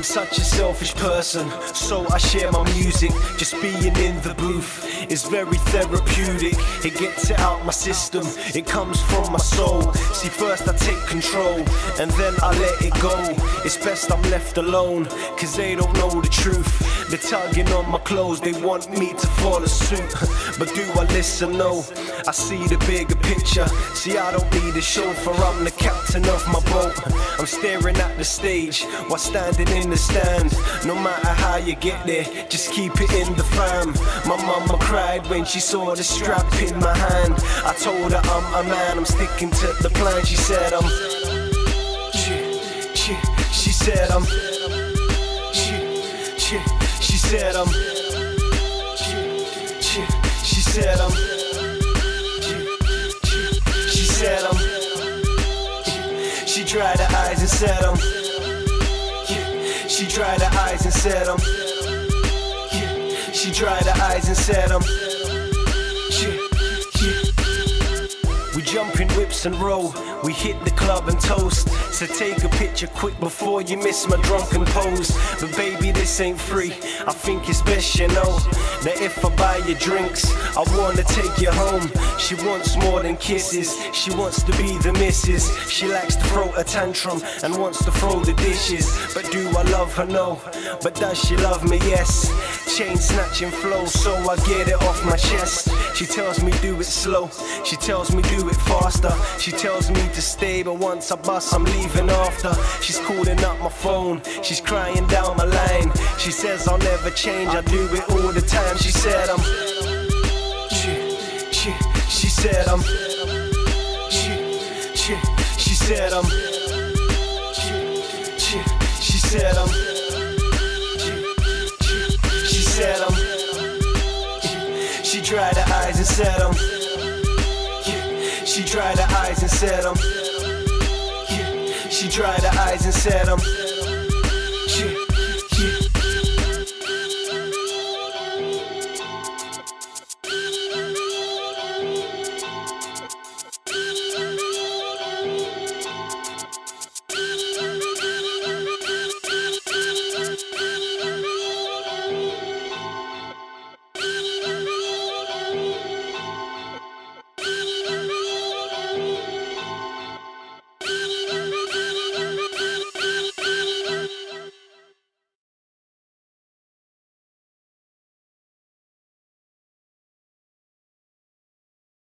such a selfish person, so I share my music. Just being in the booth is very therapeutic. It gets it out my system, it comes from my soul. See, first I take control, and then I let it go. It's best I'm left alone, cause they don't know the truth. They're tugging on my clothes, they want me to follow suit. But do I listen? No, I see the bigger picture. See, I don't need a chauffeur, I'm the captain of my boat. I'm staring at the stage while standing in the stand. No matter how you get there, just keep it in the fam. My mama cried when she saw the strap in my hand. I told her I'm a man, I'm sticking to the plan. She said she said she said she said she dried her eyes and said she dried her eyes and said she dried her eyes and said we jump in whips and roll, we hit the club and toast. So take a picture quick before you miss my drunken pose. But baby, this ain't free, I think it's best you know that if I buy you drinks, I wanna take you home. She wants more than kisses, she wants to be the missus. She likes to throw a tantrum and wants to throw the dishes. But do I love her? No. But does she love me? Yes. Chain snatching flow, so I get it off my chest. She tells me do it slow, she tells me do it faster. She tells me to stay, but once I bust, I'm leaving after. She's calling up my phone, she's crying down my line. She says I'll never change, I do it all the time. She said she said she said she said she dried her eyes and said she dried her eyes and said she dried her eyes and said